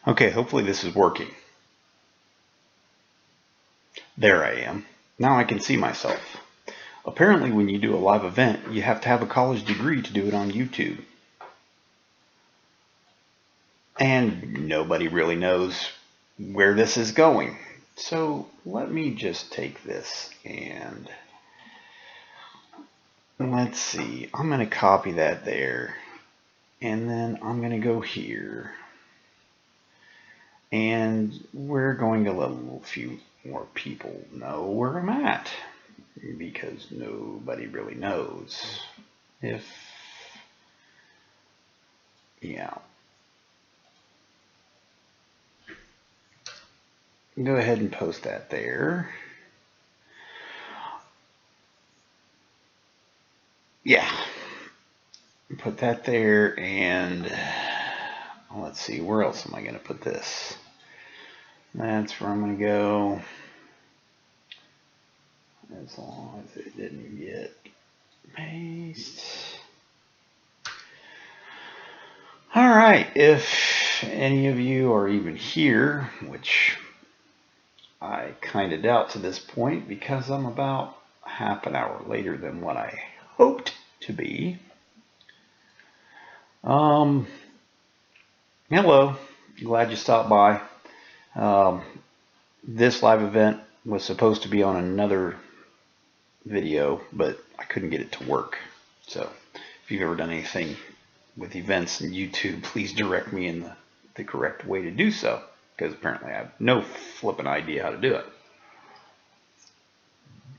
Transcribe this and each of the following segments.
Okay, hopefully this is working. There I am. Now I can see myself. Apparently when you do a live event, you have to have a college degree to do it on YouTube. And nobody really knows where this is going. So let me just take this and let's see. I'm going to copy that there. And then I'm going to go here. And we're going to let a few more people know where I'm at, because nobody really knows. Yeah. Go ahead and post that there. Yeah. Put that there, and let's see, where else am I going to put this? That's where I'm going to go. As long as it didn't get paste. Alright, if any of you are even here, which I kind of doubt to this point because I'm about half an hour later than what I hoped to be. Hello, glad you stopped by. This live event was supposed to be on another video, but I couldn't get it to work. So if you've ever done anything with events in YouTube, please direct me in the correct way to do so, because apparently I have no flipping idea how to do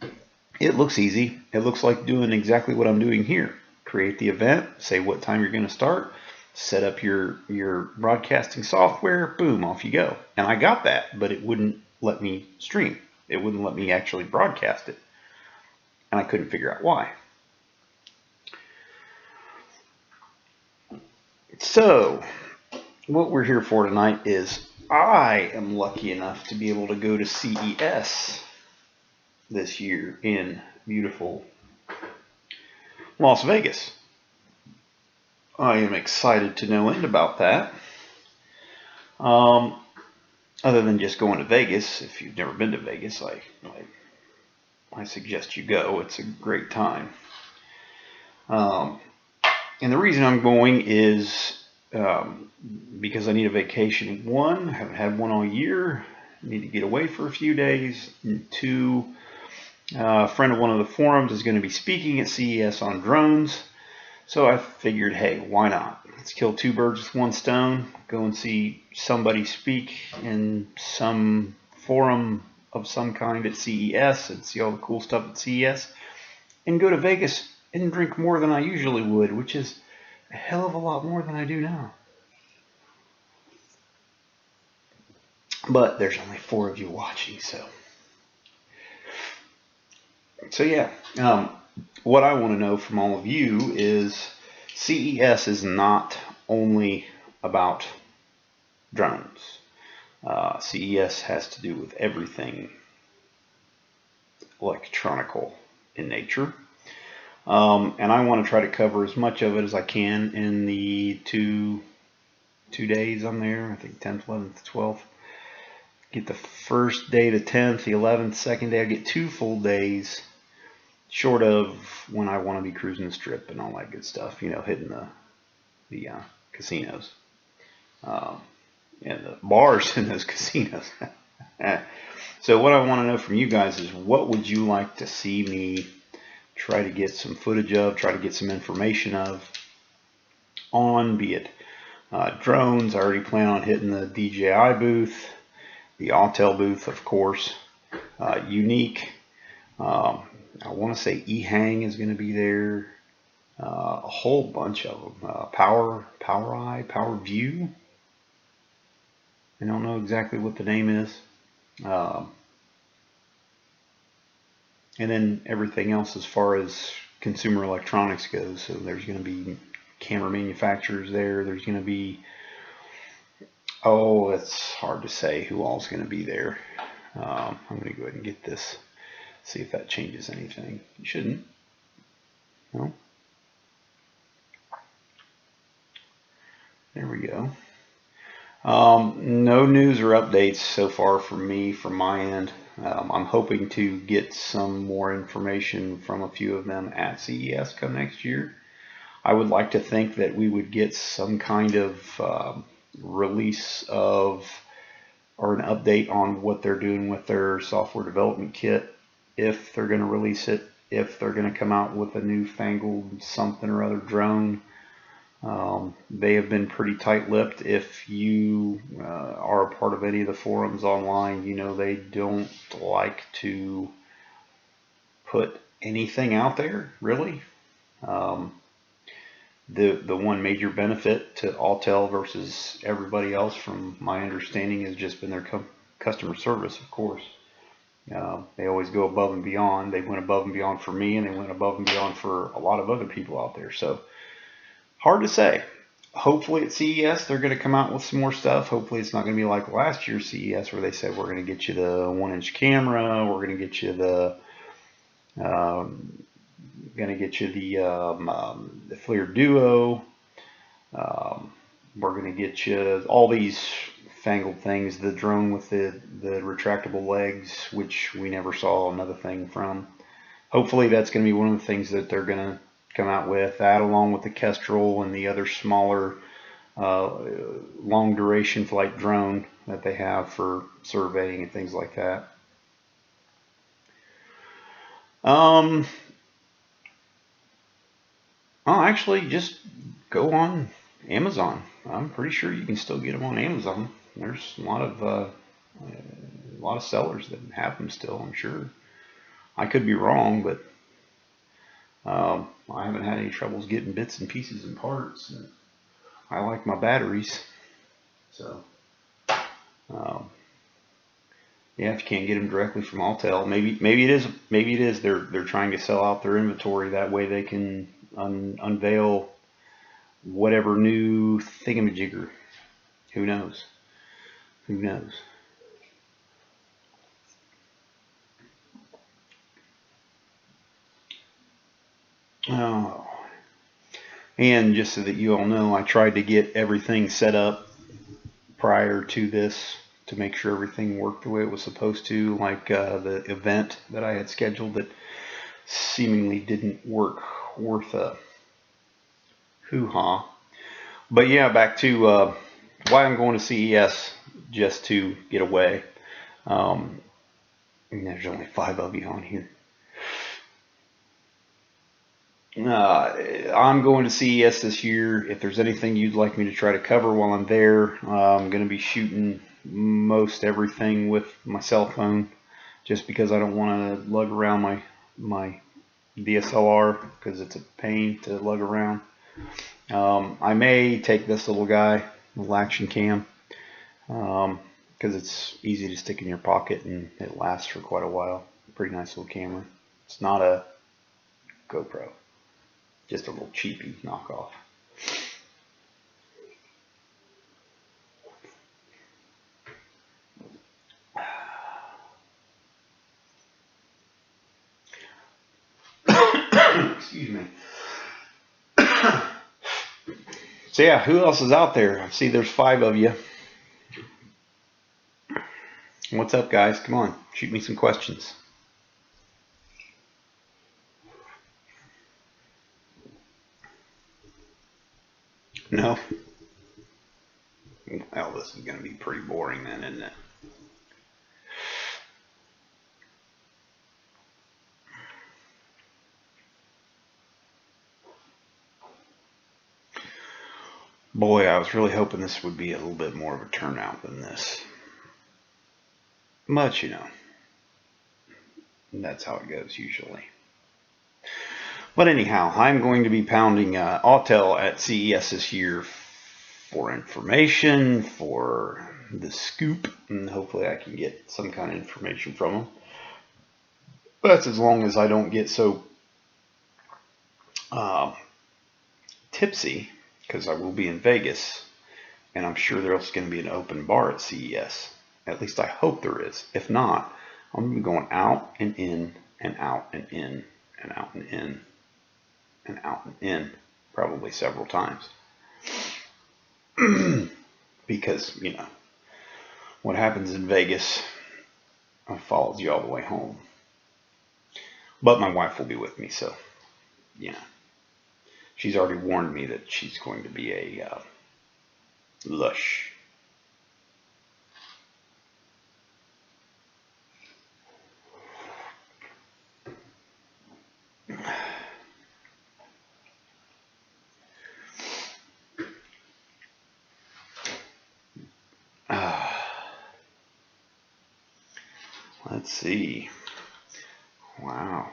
it. It looks easy. It looks like doing exactly what I'm doing here. Create the event, say what time you're going to start, set up your broadcasting software, boom, off you go. And I got that, but it wouldn't let me stream. It wouldn't let me actually broadcast it. And I couldn't figure out why. So, what we're here for tonight is I am lucky enough to be able to go to CES this year in beautiful Las Vegas. I am excited to no end about that. Other than just going to Vegas, if you've never been to Vegas, I suggest you go. It's a great time. And the reason I'm going is because I need a vacation. One, I haven't had one all year. I need to get away for a few days. And two, a friend of one of the forums is going to be speaking at CES on drones. So I figured, hey, why not? Let's kill two birds with one stone. Go and see somebody speak in some forum of some kind at CES and see all the cool stuff at CES. And go to Vegas and drink more than I usually would, which is a hell of a lot more than I do now. But there's only 4 of you watching, so yeah. What I want to know from all of you is CES is not only about drones. CES has to do with everything electronical in nature. And I want to try to cover as much of it as I can in the two days I'm there. I think 10th, 11th, 12th. Get the first day to 10th, the 11th, second day. I get 2 full days, short of when I want to be cruising the strip and all that good stuff. You know, hitting the casinos and the bars in those casinos. So what I want to know from you guys is, what would you like to see me try to get some footage of, try to get some information of on, be it drones. I already plan on hitting the DJI booth, the Autel booth, of course, Unique. I want to say eHang is going to be there, a whole bunch of them. Power Eye, Power View. I don't know exactly what the name is. And then everything else as far as consumer electronics goes. So there's going to be camera manufacturers there. There's going to be, oh, it's hard to say who all's going to be there. I'm going to go ahead and get this, see if that changes anything. It shouldn't. No. There we go. No news or updates so far from me, from my end. I'm hoping to get some more information from a few of them at CES come next year. I would like to think that we would get some kind of release of or an update on what they're doing with their software development kit, if they're going to release it, if they're going to come out with a newfangled something or other drone. They have been pretty tight-lipped. If you are a part of any of the forums online, you know they don't like to put anything out there, really. Um, the one major benefit to Autel versus everybody else, from my understanding, has just been their customer service, of course. They always go above and beyond. They went above and beyond for me, and they went above and beyond for a lot of other people out there. So, hard to say. Hopefully at CES they're going to come out with some more stuff. Hopefully it's not going to be like last year's CES where they said we're going to get you the 1-inch camera, we're going to get you the the FLIR Duo, we're going to get you all these fangled things, the drone with the retractable legs, which we never saw another thing from. Hopefully that's going to be one of the things that they're going to come out with, that along with the Kestrel and the other smaller long duration flight drone that they have for surveying and things like that. I'll actually just go on Amazon. I'm pretty sure you can still get them on Amazon. There's a lot of sellers that have them still, I'm sure. I could be wrong, but I haven't had any troubles getting bits and pieces and parts. And I like my batteries, so yeah. If you can't get them directly from Autel, maybe it is they're trying to sell out their inventory. That way they can unveil whatever new thingamajigger. Who knows? Who knows? Oh. And just so that you all know, I tried to get everything set up prior to this to make sure everything worked the way it was supposed to, like the event that I had scheduled that seemingly didn't work worth a hoo-ha. But yeah, back to why I'm going to CES, just to get away. And there's only 5 of you on here. I'm going to CES this year. If there's anything you'd like me to try to cover while I'm there, I'm going to be shooting most everything with my cell phone, just because I don't want to lug around my DSLR, because it's a pain to lug around. I may take this little guy, little action cam, because it's easy to stick in your pocket and it lasts for quite a while. Pretty nice little camera. It's not a GoPro. Just a little cheapy knockoff. Excuse me. So yeah, who else is out there? I see there's 5 of you. What's up, guys? Come on, shoot me some questions. No? Well, this is going to be pretty boring then, isn't it? Boy, I was really hoping this would be a little bit more of a turnout than this. But, you know, that's how it goes usually. But anyhow, I'm going to be pounding Autel at CES this year for information, for the scoop, and hopefully I can get some kind of information from them. That's as long as I don't get so tipsy, because I will be in Vegas, and I'm sure there's going to be an open bar at CES. At least I hope there is. If not, I'm going to be going out and in and out and in and out and in and out and in, probably several times. because, you know, what happens in Vegas follows you all the way home. But my wife will be with me, so, you know, she's already warned me that she's going to be a lush. Let's see. Wow.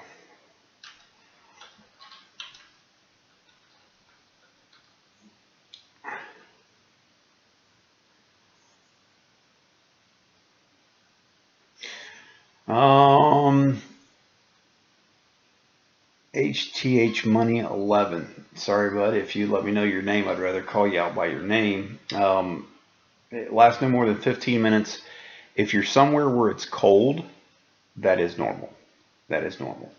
HTH Money 11. Sorry, bud. If you let me know your name, I'd rather call you out by your name. It lasts no more than 15 minutes. If you're somewhere where it's cold, that is normal. That is normal.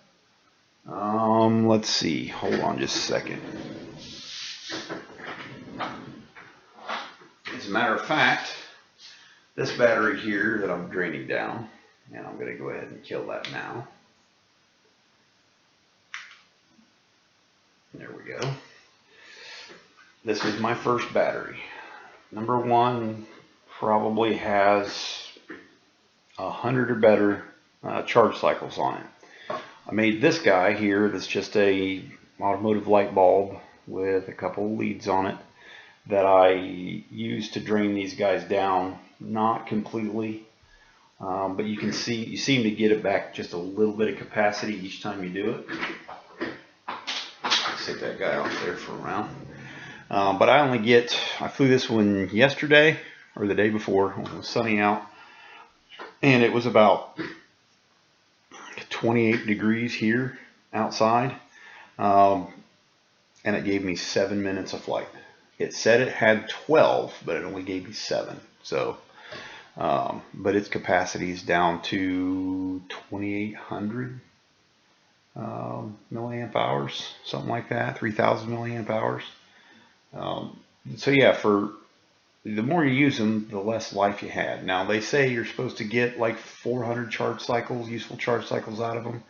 Let's see. Hold on just a second. As a matter of fact, this battery here that I'm draining down, and I'm going to go ahead and kill that now. There we go. This is my first battery. Number one probably has 100 or better charge cycles on it. I made this guy here that's just a automotive light bulb with a couple leads on it that I use to drain these guys down, not completely, but you seem to get it back just a little bit of capacity each time you do it. Let's take that guy off there for a round. But I flew this one yesterday or the day before when it was sunny out, and it was about 28 degrees here outside, and it gave me 7 minutes of flight. It said it had 12, but it only gave me 7. So, but its capacity is down to 2,800 milliamp hours, something like that, 3,000 milliamp hours. So yeah, for the more you use them, the less life you had. Now they say you're supposed to get like 400 charge cycles, useful charge cycles out of them.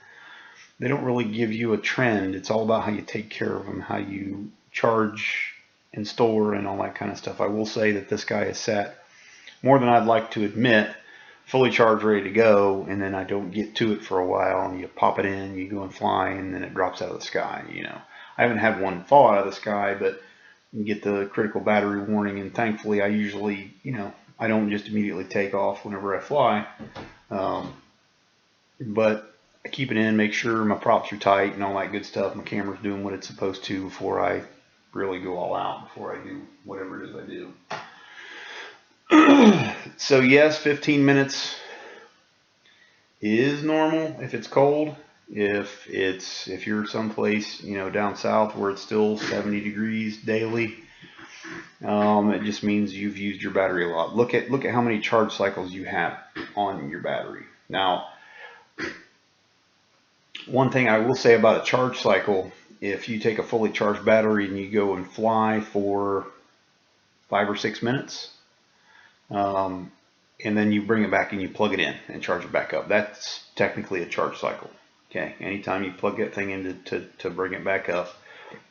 They don't really give you a trend. It's all about how you take care of them, how you charge and store and all that kind of stuff. I will say that this guy is sat more than I'd like to admit, fully charged, ready to go, and then I don't get to it for a while, and you pop it in, you go and fly, and then it drops out of the sky. You know, I haven't had one fall out of the sky, but you get the critical battery warning, and thankfully I usually, you know, I don't just immediately take off whenever I fly, but I keep it in, make sure my props are tight and all that good stuff. My camera's doing what it's supposed to before I really go all out, before I do whatever it is I do. So yes, 15 minutes is normal if it's cold. If you're someplace, you know, down south where it's still 70 degrees daily, it just means you've used your battery a lot. Look at how many charge cycles you have on your battery. Now, one thing I will say about a charge cycle, if you take a fully charged battery and you go and fly for 5 or 6 minutes, and then you bring it back and you plug it in and charge it back up, that's technically a charge cycle. Okay, anytime you plug that thing in to bring it back up,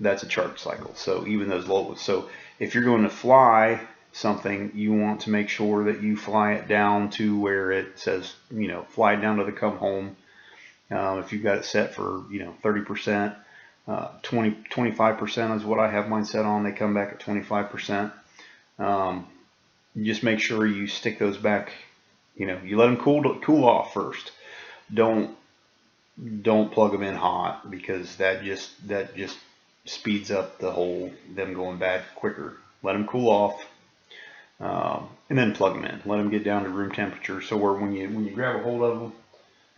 that's a charge cycle. So even those low, so if you're going to fly something, you want to make sure that you fly it down to where it says, you know, fly down to the come home. If you've got it set for, you know, 30%, 25% is what I have mine set on. They come back at 25%. Just make sure you stick those back, you know, you let them cool off first. Don't plug them in hot, because that just speeds up them going bad quicker. Let them cool off, and then plug them in. Let them get down to room temperature, so where when you grab a hold of them,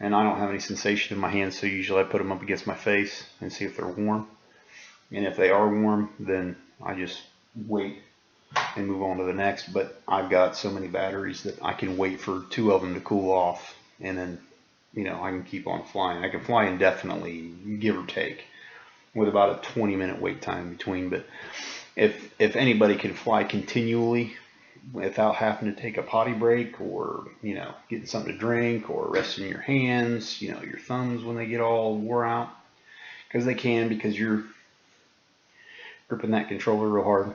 and I don't have any sensation in my hands, so usually I put them up against my face and see if they're warm. And if they are warm, then I just wait and move on to the next. But I've got so many batteries that I can wait for 2 of them to cool off, and then, you know, I can keep on flying. I can fly indefinitely, give or take, with about a 20-minute wait time between. But if anybody can fly continually without having to take a potty break, or getting something to drink, or resting your hands, your thumbs when they get all wore out, because they can, because you're gripping that controller real hard.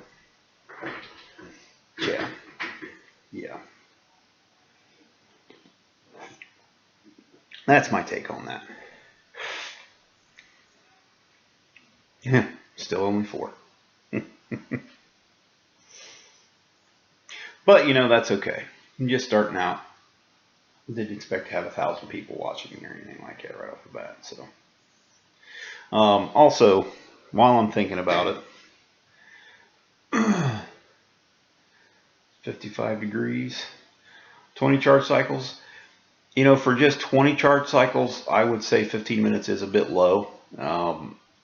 Yeah. That's my take on that. Still only 4. But that's okay. I'm just starting out. Didn't expect to have 1,000 people watching or anything like that right off the bat. So, also, while I'm thinking about it, 55 degrees, 20 charge cycles. For just 20 charge cycles, I would say 15 minutes is a bit low.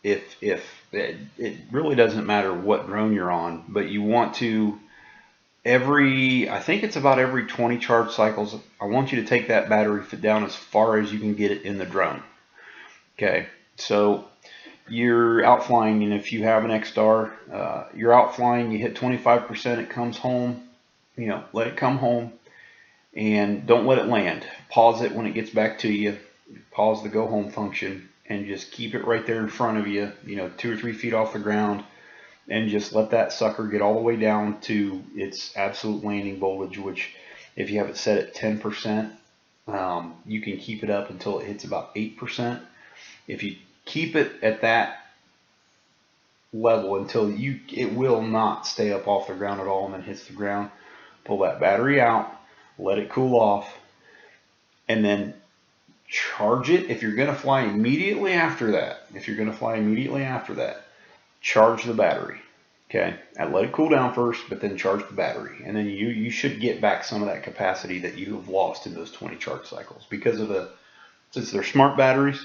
If it really doesn't matter what drone you're on, but you want to, I think it's about every 20 charge cycles, I want you to take that battery down as far as you can get it in the drone. Okay, so you're out flying, and if you have an X-Star, you're out flying, you hit 25%, it comes home, let it come home, and don't let it land. Pause it when it gets back to you, pause the go home function, and just keep it right there in front of you, 2 or 3 feet off the ground, and just let that sucker get all the way down to its absolute landing voltage, which if you have it set at 10%, you can keep it up until it hits about 8%. If you keep it at that level until it will not stay up off the ground at all, and then hits the ground, pull that battery out, let it cool off, and then charge it. If you're going to fly immediately after that, charge the battery. Okay, and let it cool down first, but then charge the battery, and then you should get back some of that capacity that you have lost in those 20 charge cycles, because since they're smart batteries.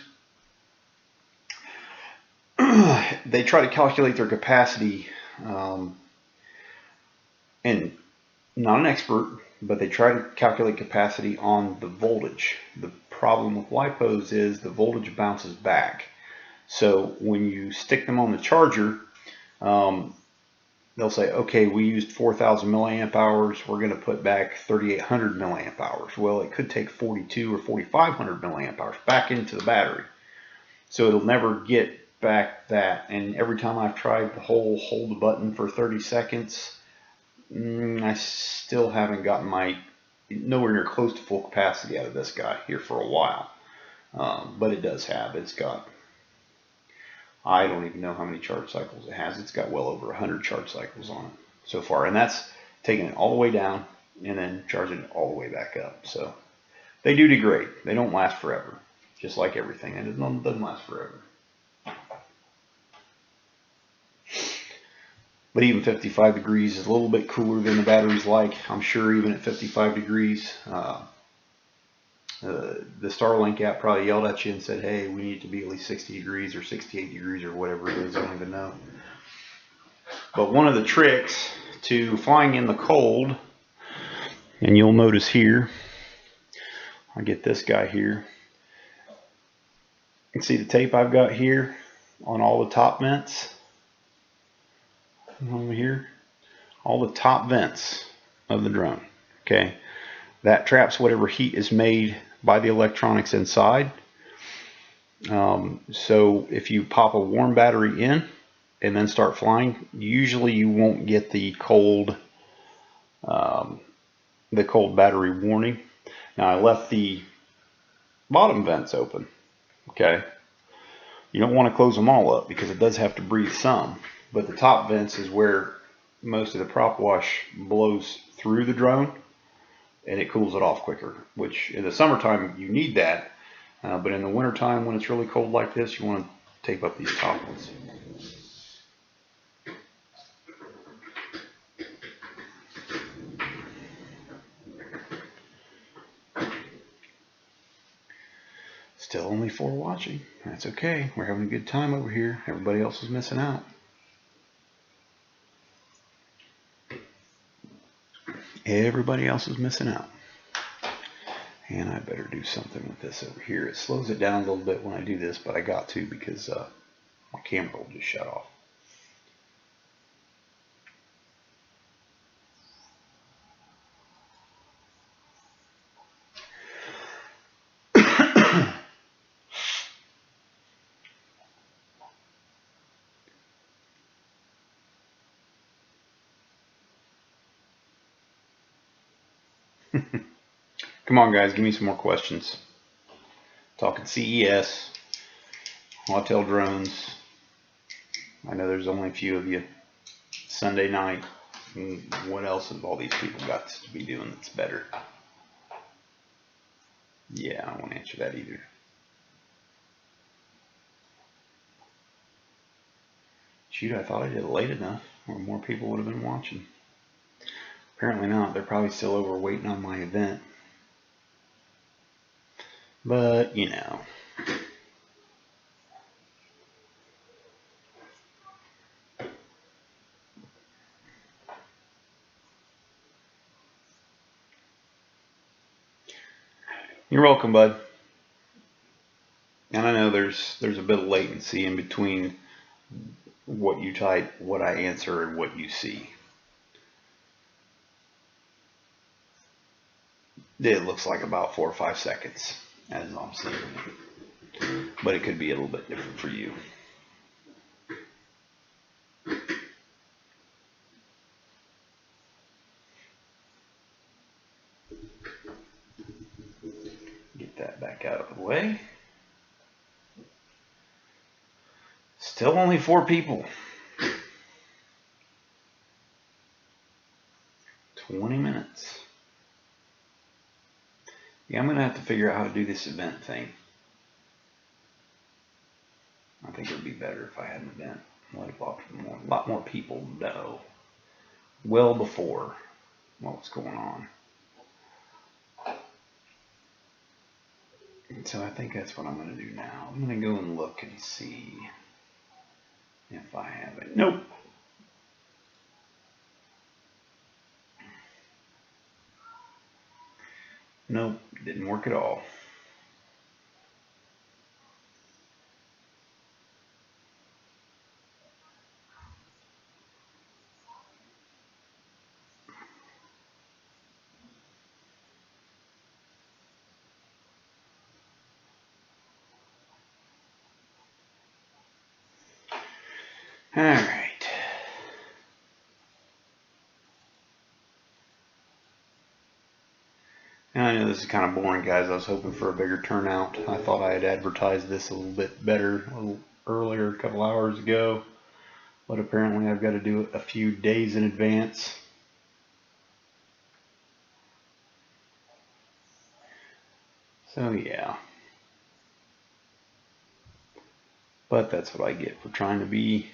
They try to calculate their capacity, and not an expert, but they try to calculate capacity on the voltage. The problem with LiPos is the voltage bounces back. So when you stick them on the charger, they'll say, okay, we used 4,000 milliamp hours, we're going to put back 3,800 milliamp hours. Well, it could take 42 or 4,500 milliamp hours back into the battery. So it'll never get back that. And every time I've tried to hold the button for 30 seconds, I still haven't gotten nowhere near close to full capacity out of this guy here for a while. But it's got, I don't even know how many charge cycles it has. It's got well over 100 charge cycles on it so far. And that's taking it all the way down and then charging it all the way back up. So they do degrade. They don't last forever, just like everything. And it doesn't last forever. But even 55 degrees is a little bit cooler than the batteries like. I'm sure even at 55 degrees, the Starlink app probably yelled at you and said, hey, we need it to be at least 60 degrees or 68 degrees or whatever it is. I don't even know. But one of the tricks to flying in the cold, and you'll notice here, I get this guy here. You can see the tape I've got here on all the top vents. Over here, all the top vents of the drone. Okay, that traps whatever heat is made by the electronics inside. So if you pop a warm battery in and then start flying, usually you won't get the cold battery warning. Now I left the bottom vents open. Okay, you don't want to close them all up because it does have to breathe some. But the top vents is where most of the prop wash blows through the drone, and it cools it off quicker, which in the summertime you need that, but in the wintertime when it's really cold like this, you want to tape up these top ones. Still only 4 watching. That's okay. We're having a good time over here. Everybody else is missing out. Everybody else is missing out. And I better do something with this over here. It slows it down a little bit when I do this, but I got to because my camera will just shut off. Come on, guys, give me some more questions. Talking CES, Autel drones. I know there's only a few of you. Sunday night. What else have all these people got to be doing that's better? Yeah, I won't answer that either. Shoot, I thought I did it late enough where more people would have been watching. Apparently not. They're probably still over waiting on my event. But, you know. You're welcome, bud. And I know there's a bit of latency in between what you type, what I answer, and what you see. It looks like about 4 or 5 seconds as I'm seeing it. But it could be a little bit different for you. Get that back out of the way. Still only 4 people. 20 minutes. Yeah, I'm going to have to figure out how to do this event thing. I think it would be better if I had an event. Let a lot more people know well before what's going on. And so I think that's what I'm going to do now. I'm going to go and look and see if I have it. Nope. Nope, didn't work at all. All right. And I know this is kind of boring, guys. I was hoping for a bigger turnout. I thought I had advertised this a little bit better a little earlier, a couple hours ago. But apparently I've got to do it a few days in advance. So yeah. But that's what I get for trying to be...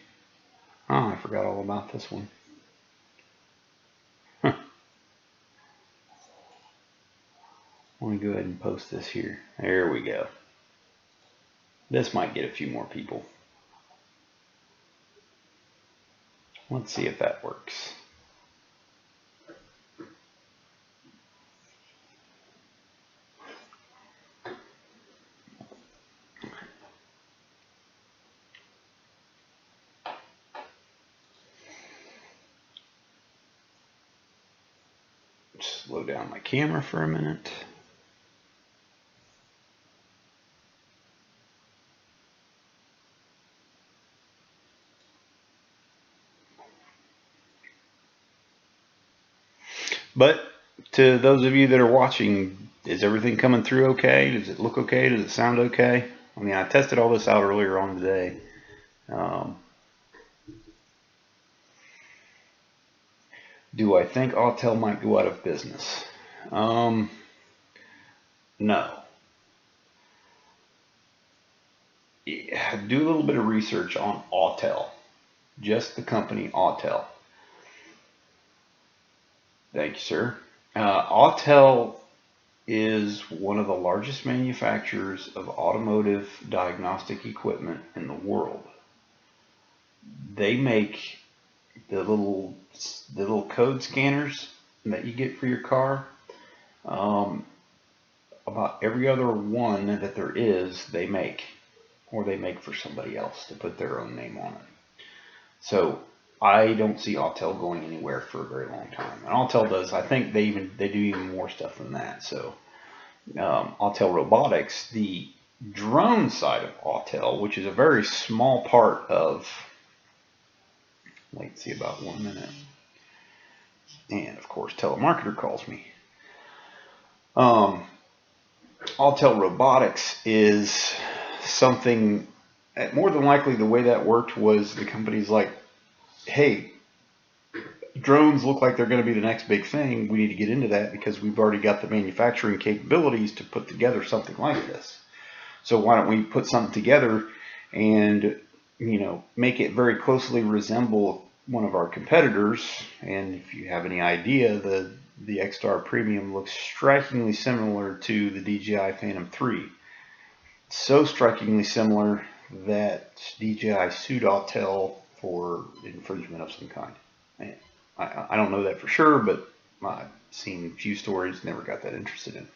Oh, I forgot all about this one. Huh. Let me go ahead and post this here. There we go. This might get a few more people. Let's see if that works. Slow down my camera for a minute. But to those of you that are watching, is everything coming through okay? Does it look okay? Does it sound okay? I mean, I tested all this out earlier on today. Do I think Autel might go out of business? No. Yeah, do a little bit of research on Autel. Just the company Autel. Thank you, sir. Autel is one of the largest manufacturers of automotive diagnostic equipment in the world. They make the little code scanners that you get for your car. About every other one that there is, they make, or they make for somebody else to put their own name on it. So I don't see Autel going anywhere for a very long time. And Autel does, I think they do even more stuff than that. So Autel Robotics, the drone side of Autel, which is a very small part of, latency about 1 minute. And of course, telemarketer calls me. Um, Autel Robotics is something, more than likely the way that worked was the company's like, hey, drones look like they're going to be the next big thing. We need to get into that because we've already got the manufacturing capabilities to put together something like this. So why don't we put something together and, make it very closely resemble one of our competitors? And if you have any idea, the X-Star Premium looks strikingly similar to the DJI Phantom 3. So strikingly similar that DJI sued Autel for infringement of some kind. And I don't know that for sure, but I've seen a few stories, never got that interested in.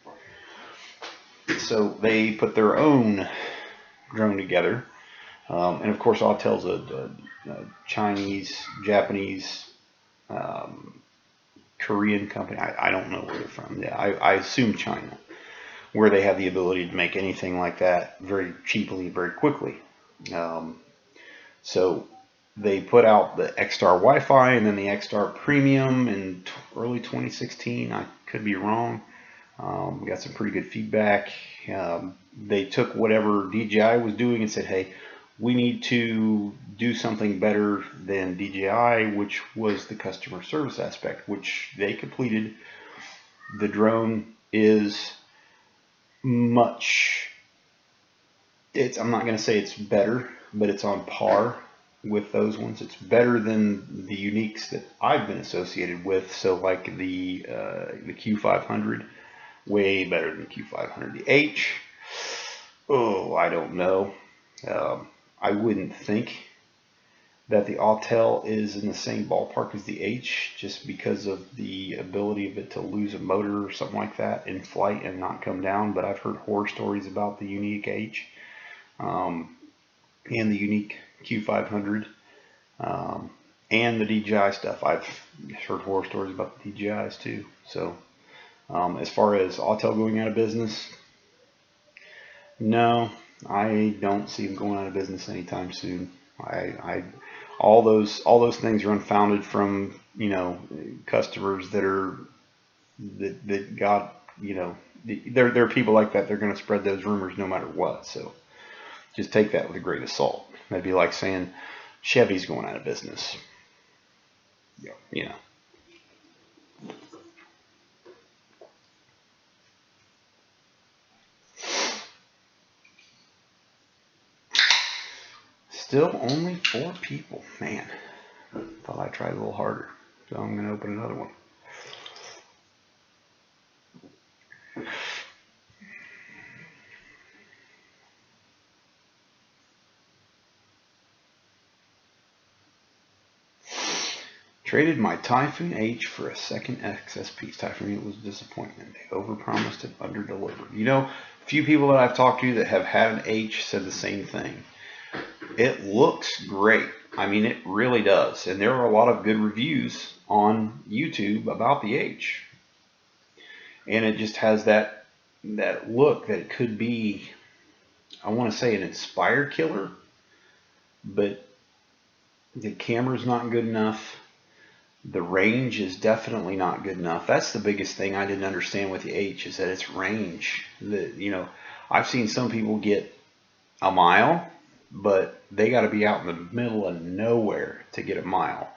So they put their own drone together. And of course, Autel's a Chinese, Japanese, Korean company. I don't know where they're from. Yeah, I assume China, where they have the ability to make anything like that very cheaply, very quickly. So they put out the X-Star Wi-Fi and then the X-Star Premium in early 2016. I could be wrong. We got some pretty good feedback. They took whatever DJI was doing and said, hey, we need to do something better than DJI, which was the customer service aspect, which they completed. The drone is much, I'm not going to say it's better, but it's on par with those ones. It's better than the Uniques that I've been associated with. So like the Q500, way better than the Q500. The H, I don't know. I wouldn't think that the Autel is in the same ballpark as the H, just because of the ability of it to lose a motor or something like that in flight and not come down. But I've heard horror stories about the Unique H and the Unique Q500 and the DJI stuff. I've heard horror stories about the DJIs too. So as far as Autel going out of business, no, I don't see them going out of business anytime soon. All those things are unfounded from customers that got there are people like that. They're going to spread those rumors no matter what. So just take that with a grain of salt. That'd be like saying Chevy's going out of business. Yeah. Still only 4 people. Man, thought I tried a little harder. So I'm going to open another one. Traded my Typhoon H for a second XSP. Typhoon, it was a disappointment. They overpromised and underdelivered. A few people that I've talked to that have had an H said the same thing. It looks great. I mean, it really does. And there are a lot of good reviews on YouTube about the H. And it just has that look that it could be, I want to say, an inspired killer, but the camera's not good enough. The range is definitely not good enough. That's the biggest thing I didn't understand with the H, is that its range. I've seen some people get a mile, but they got to be out in the middle of nowhere to get a mile.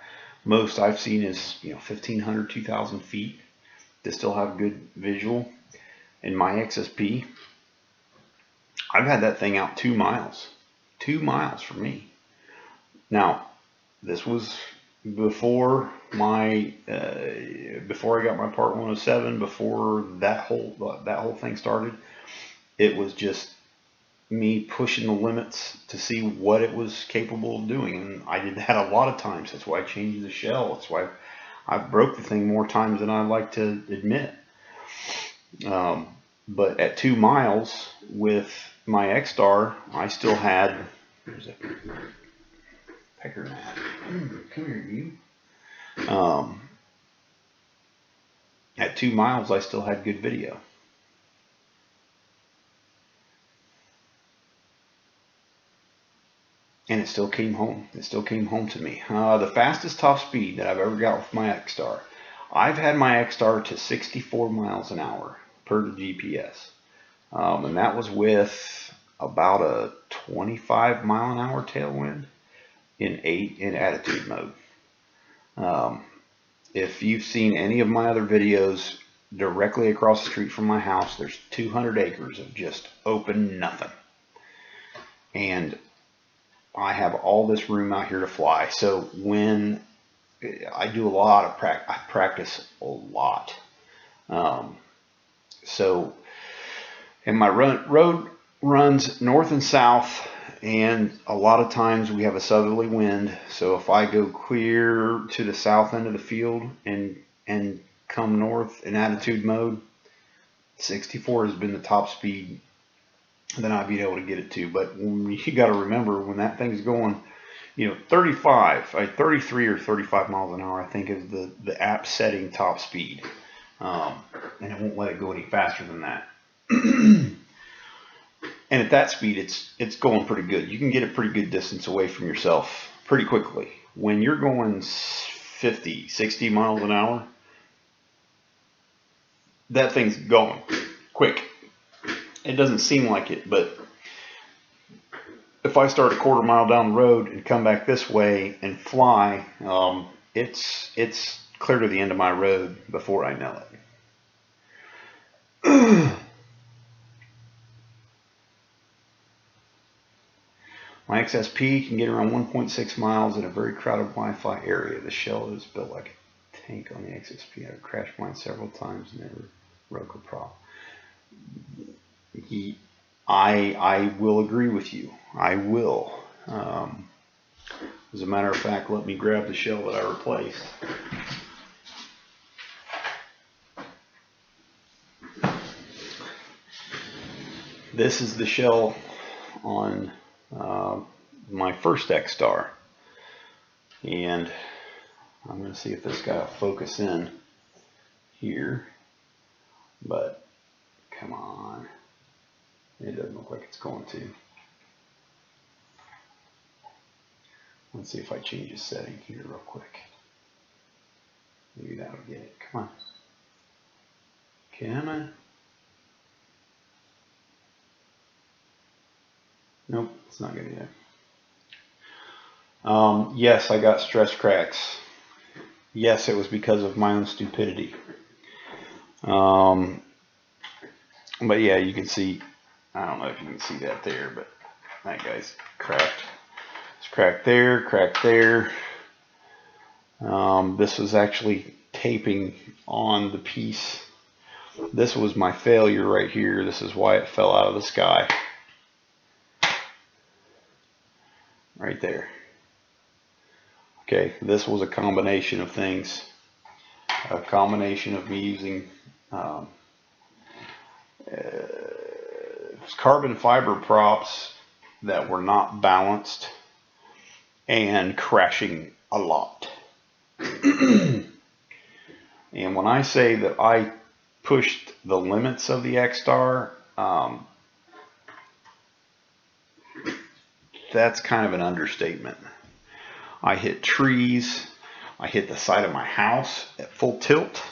Most I've seen is 1,500, 2,000 feet to still have good visual. In my XSP, I've had that thing out 2 miles. 2 miles for me. Now, this was before I got my Part 107, before that whole thing started. It was just me pushing the limits to see what it was capable of doing, and I did that a lot of times. That's why I changed the shell. That's why I've broke the thing more times than I like to admit. But at 2 miles with my X-Star, I still had, there's a pecker gnat. Come here, you. At 2 miles, I still had good video. And it still came home. It still came home to me. The fastest top speed that I've ever got with my X-Star. I've had my X-Star to 64 miles an hour per the GPS. And that was with about a 25-mile-an-hour tailwind in attitude mode. If you've seen any of my other videos, directly across the street from my house, there's 200 acres of just open nothing. And I have all this room out here to fly. So when I do a lot of practice, I practice a lot. And my road runs north and south, and a lot of times we have a southerly wind. So if I go clear to the south end of the field and come north in attitude mode, 64 has been the top speed that I'd be able to get it to. But you got to remember, when that thing's going, 33 or 35 miles an hour, I think, is the app setting top speed. And it won't let it go any faster than that. And at that speed, it's going pretty good. You can get a pretty good distance away from yourself pretty quickly. When you're going 50, 60 miles an hour, that thing's going quick. It doesn't seem like it, but if I start a quarter mile down the road and come back this way and fly, it's clear to the end of my road before I know it. My XSP can get around 1.6 miles in a very crowded Wi-Fi area. The shell is built like a tank on the XSP. I've crashed mine several times and never broke a prop. I will agree with you. I will. As a matter of fact, let me grab the shell that I replaced. This is the shell on my first X-Star, and I'm going to see if this guy will focus in here, but come on, it doesn't look like it's going to. Let's see if I change the setting here real quick. Maybe that'll get it. Come on. Come on. Nope, it's not going to do. Yes, I got stress cracks. Yes, it was because of my own stupidity. But yeah, you can see, I don't know if you can see that there, but that guy's cracked. It's cracked there, cracked there. This was actually taping on the piece. This was my failure right here. This is why it fell out of the sky. Right there. Okay, this was a combination of things. A combination of me using carbon fiber props that were not balanced and crashing a lot. And when I say that I pushed the limits of the X-Star, that's kind of an understatement. I hit trees. I hit the side of my house at full tilt.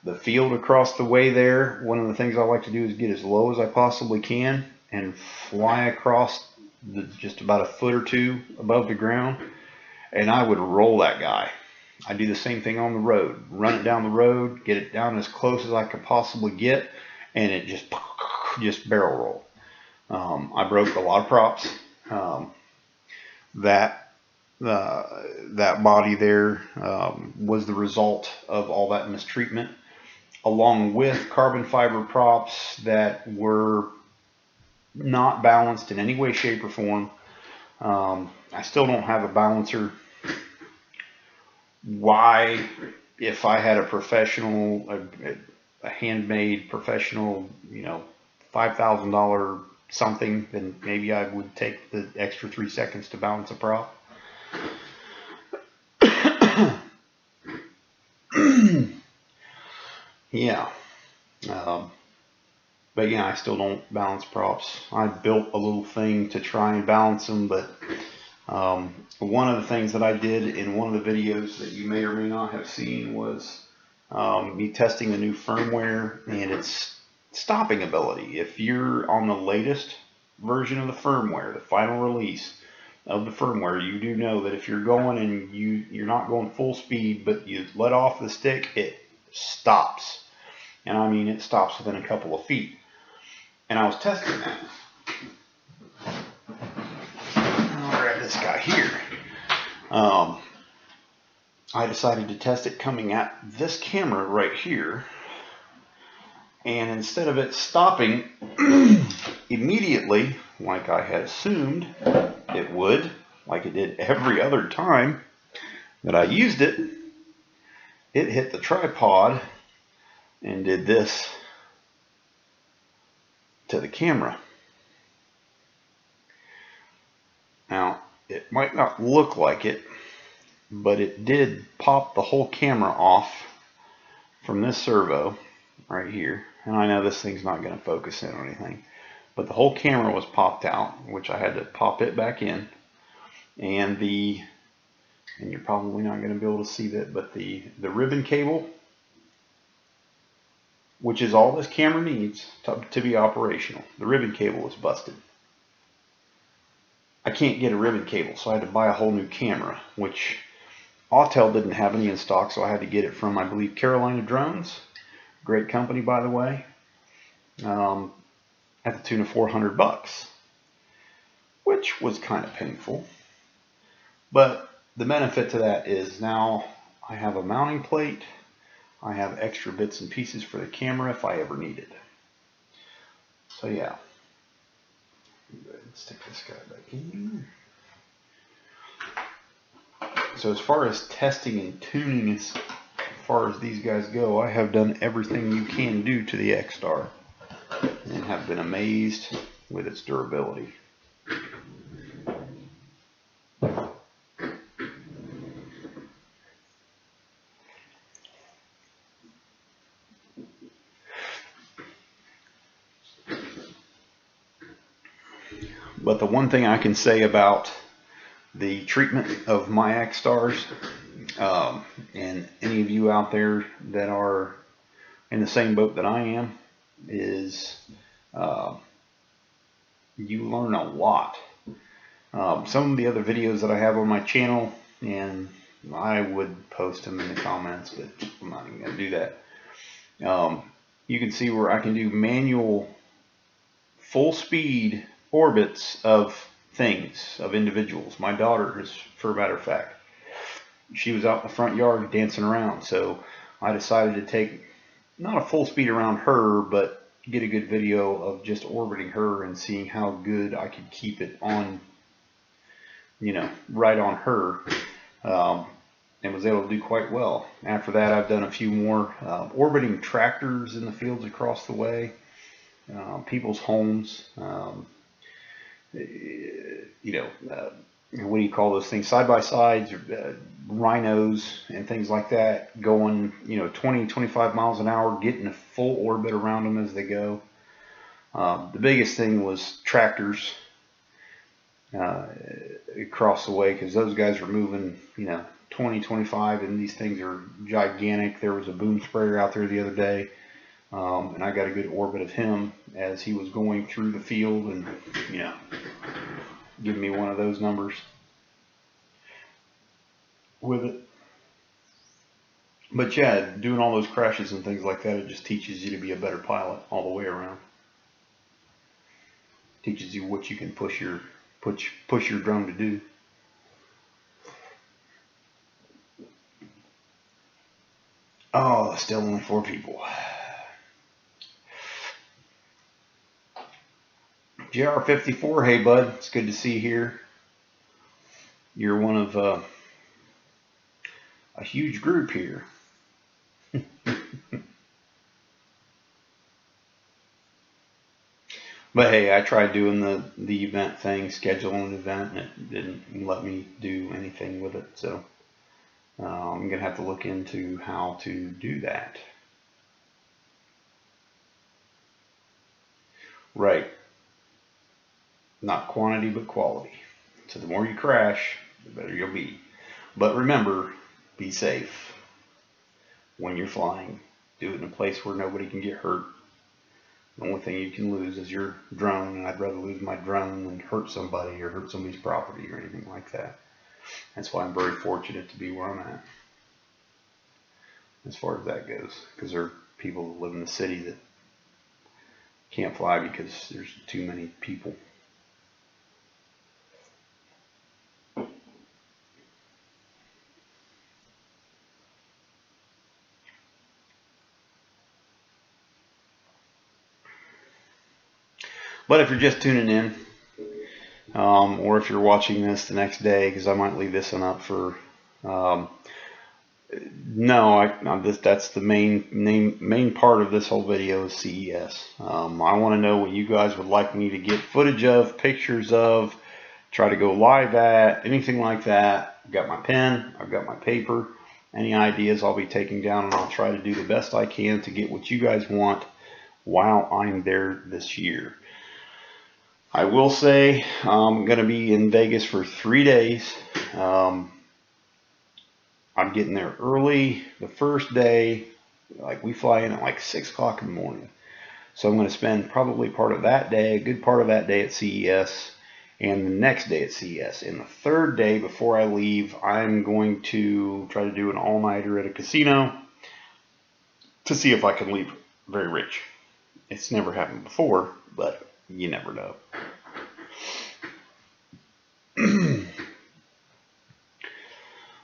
The field across the way there, one of the things I like to do is get as low as I possibly can and fly across just about a foot or two above the ground, and I would roll that guy. I do the same thing on the road. Run it down the road, get it down as close as I could possibly get, and it just barrel roll. I broke a lot of props. That body there was the result of all that mistreatment, along with carbon fiber props that were not balanced in any way, shape, or form. I still don't have a balancer. Why, if I had a professional, a handmade professional, $5,000 something, then maybe I would take the extra 3 seconds to balance a prop. Yeah. But yeah, I still don't balance props. I built a little thing to try and balance them, but one of the things that I did in one of the videos that you may or may not have seen was me testing the new firmware and its stopping ability. If you're on the latest version of the firmware, the final release of the firmware, you do know that if you're going and you're not going full speed, but you let off the stick, it stops. And I mean, it stops within a couple of feet. And I was testing that. I'll grab this guy here. I decided to test it coming at this camera right here. And instead of it stopping immediately, like I had assumed it would, like it did every other time that I used it, it hit the tripod and did this to the camera. Now, it might not look like it, but it did pop the whole camera off from this servo right here. And I know this thing's not going to focus in on anything, but the whole camera was popped out, which I had to pop it back in. And you're probably not going to be able to see that, but the ribbon cable, which is all this camera needs to be operational, the ribbon cable was busted. I can't get a ribbon cable, so I had to buy a whole new camera, which Autel didn't have any in stock, so I had to get it from, I believe, Carolina Drones. Great company, by the way, at the tune of $400, which was kind of painful. But the benefit to that is now I have a mounting plate. I have extra bits and pieces for the camera if I ever need it. So yeah, let's stick this guy back in here. So as far as testing and tuning as far as these guys go, I have done everything you can do to the X-Star and have been amazed with its durability. But the one thing I can say about the treatment of my X-Stars, and any of you out there that are in the same boat that I am, is you learn a lot. Some of the other videos that I have on my channel, and I would post them in the comments, but I'm not even going to do that. You can see where I can do manual full speed orbits of things, of individuals. My daughter is, for a matter of fact, she was out in the front yard dancing around, so I decided to take not a full speed around her, but get a good video of just orbiting her and seeing how good I could keep it on, right on her, and was able to do quite well. After that, I've done a few more orbiting tractors in the fields across the way, people's homes, what do you call those things, side-by-sides, rhinos and things like that, going 20-25 miles an hour, getting a full orbit around them as they go. The biggest thing was tractors across the way, because those guys were moving 20-25, and these things are gigantic. There was a boom sprayer out there the other day, and I got a good orbit of him as he was going through the field and giving me one of those numbers with it. But yeah, doing all those crashes and things like that, it just teaches you to be a better pilot all the way around. Teaches you what you can push your drone to do. Oh, still only 4 people. JR54, hey bud, it's good to see you here. You're one of a huge group here. But hey, I tried doing the event thing, scheduling an event, and it didn't let me do anything with it. So I'm going to have to look into how to do that. Right. Not quantity, but quality. So the more you crash, the better you'll be. But remember, be safe. when you're flying. Do it in a place where nobody can get hurt. The only thing you can lose is your drone, and I'd rather lose my drone than hurt somebody or hurt somebody's property or anything like that. That's why I'm very fortunate to be where I'm at, as far as that goes, because there are people that live in the city that can't fly because there's too many people. But if you're just tuning in, or if you're watching this the next day, because I might leave this one up for, that's the main part of this whole video is CES. I want to know what you guys would like me to get footage of, pictures of, try to go live at, anything like that. I've got my pen, I've got my paper. Any ideas I'll be taking down, and I'll try to do the best I can to get what you guys want while I'm there this year. I will say I'm going to be in Vegas for 3 days. I'm getting there early. The first day, like we fly in at like 6 o'clock in the morning. So I'm going to spend probably part of that day, a good part of that day at CES, and the next day at CES. And the third day before I leave, I'm going to try to do an all-nighter at a casino to see if I can leave very rich. It's never happened before, but you never know.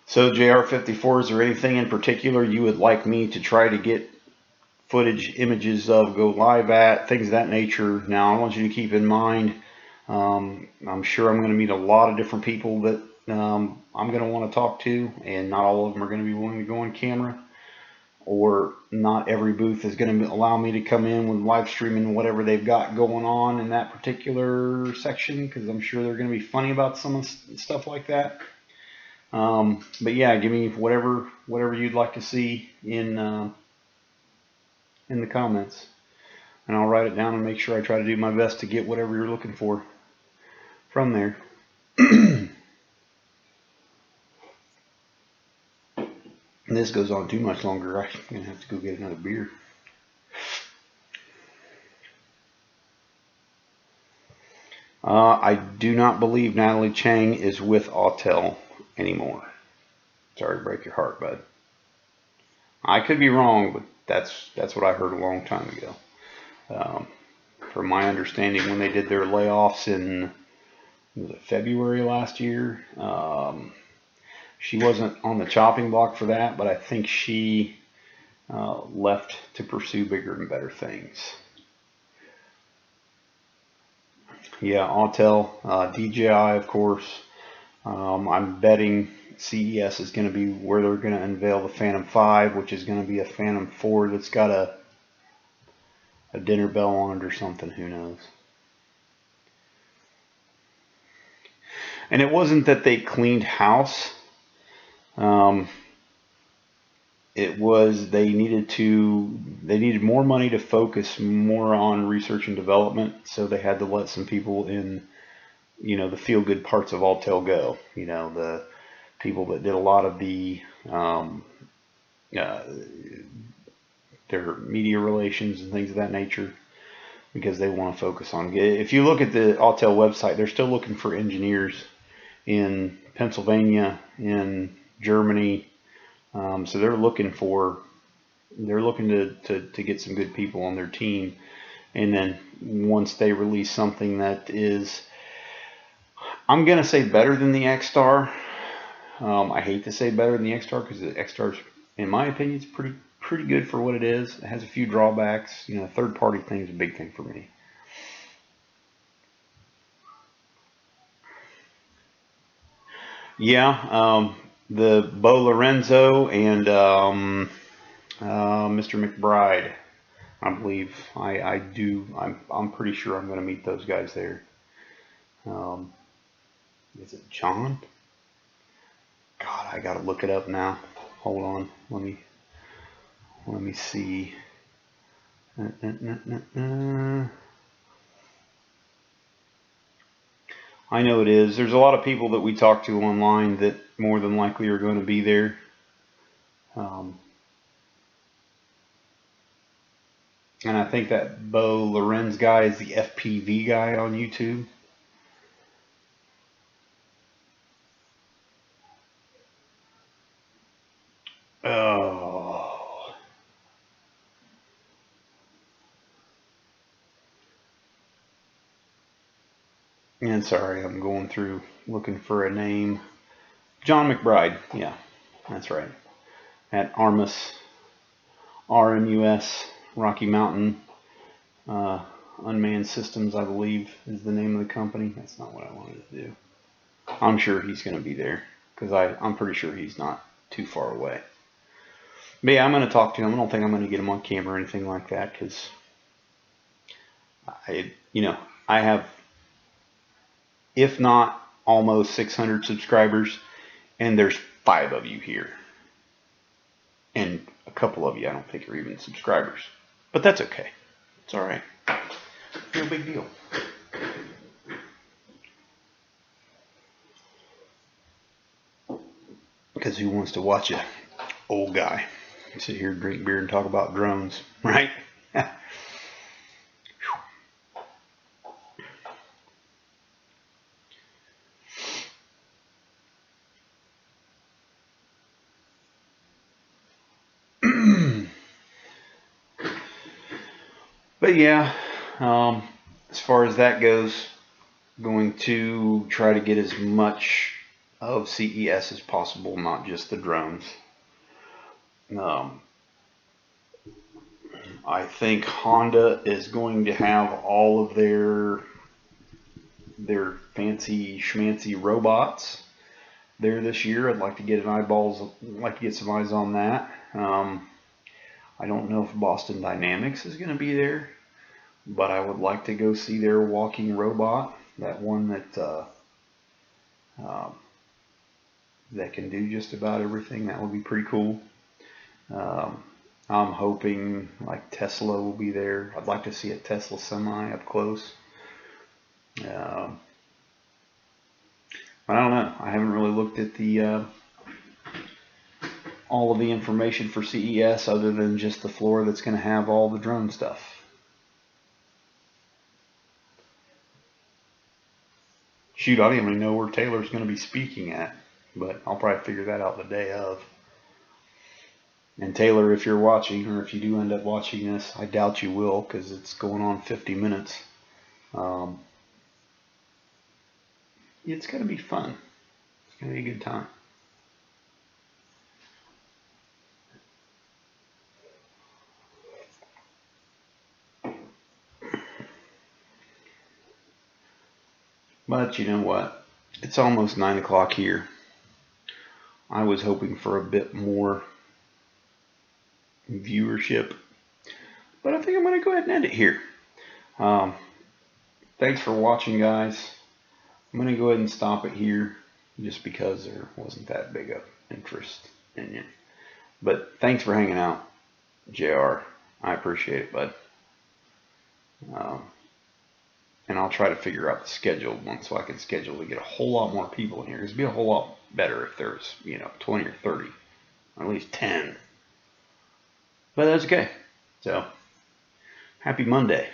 So JR54, is there anything in particular you would like me to try to get footage, images of, go live at, things of that nature? Now I want you to keep in mind, I'm sure I'm going to meet a lot of different people that I'm going to want to talk to, and not all of them are going to be willing to go on camera, or not every booth is going to allow me to come in with live streaming whatever they've got going on in that particular section, because I'm sure they're going to be funny about some stuff like that. But yeah, give me whatever you'd like to see in the comments, and I'll write it down and make sure I try to do my best to get whatever you're looking for from there. And this goes on too much longer. I'm gonna have to go get another beer. I do not believe Natalie Chang is with Autel anymore. Sorry to break your heart, bud. I could be wrong, but that's what I heard a long time ago. From my understanding, when they did their layoffs in, was it February last year, she wasn't on the chopping block for that, but I think she left to pursue bigger and better things. Yeah, Autel, DJI, of course. I'm betting CES is going to be where they're going to unveil the Phantom 5, which is going to be a Phantom 4 that's got a dinner bell on it or something. Who knows? And it wasn't that they cleaned house. It was they needed more money to focus more on research and development, so they had to let some people in, the feel-good parts of Autel go. The people that did a lot of the their media relations and things of that nature, because they want to focus on. If you look at the Autel website, they're still looking for engineers in Pennsylvania, in Germany. So they're looking to get some good people on their team. And then once they release something that is, I'm going to say better than the X-Star. I hate to say better than the X-Star, because the X-Star, in my opinion, is pretty good for what it is. It has a few drawbacks. Third-party thing is a big thing for me. Yeah, the Bo Lorenzo and Mr. McBride, I believe. I'm pretty sure I'm going to meet those guys there. Is it John? God, I gotta look it up now. Hold on, let me see. I know it is. There's a lot of people that we talk to online that more than likely are going to be there. And I think that Bo Lorenz guy is the FPV guy on YouTube. Oh. And sorry, I'm going through looking for a name. John McBride. Yeah, that's right. At RMUS, Rocky Mountain uh, Unmanned Systems, I believe, is the name of the company. That's not what I wanted to do. I'm sure he's going to be there because I'm pretty sure he's not too far away. But yeah, I'm going to talk to him. I don't think I'm going to get him on camera or anything like that because I have, if not almost 600 subscribers, and there's 5 of you here. And a couple of you I don't think are even subscribers. But that's okay. It's alright. No big deal. Because who wants to watch a old guy sit here, drink beer, and talk about drones, right? But yeah, as far as that goes, going to try to get as much of CES as possible, not just the drones. I think Honda is going to have all of their fancy schmancy robots there this year. I'd like to get some eyes on that. I don't know if Boston Dynamics is going to be there, but I would like to go see their walking robot, that one that can do just about everything. That would be pretty cool. I'm hoping like Tesla will be there. I'd like to see a Tesla semi up close. But I don't know. I haven't really looked at the all of the information for CES other than just the floor that's going to have all the drone stuff. Shoot, I don't even know where Taylor's going to be speaking at, but I'll probably figure that out the day of. And Taylor, if you're watching, or if you do end up watching this, I doubt you will because it's going on 50 minutes. It's going to be fun. It's going to be a good time. But you know what? It's almost 9 o'clock here. I was hoping for a bit more viewership, but I think I'm going to go ahead and end it here. Thanks for watching, guys. I'm going to go ahead and stop it here just because there wasn't that big of interest in it. But thanks for hanging out, JR. I appreciate it, bud. And I'll try to figure out the schedule once so I can schedule to get a whole lot more people in here. It'd be a whole lot better if there's, 20 or 30, or at least 10. But that's okay. So, happy Monday.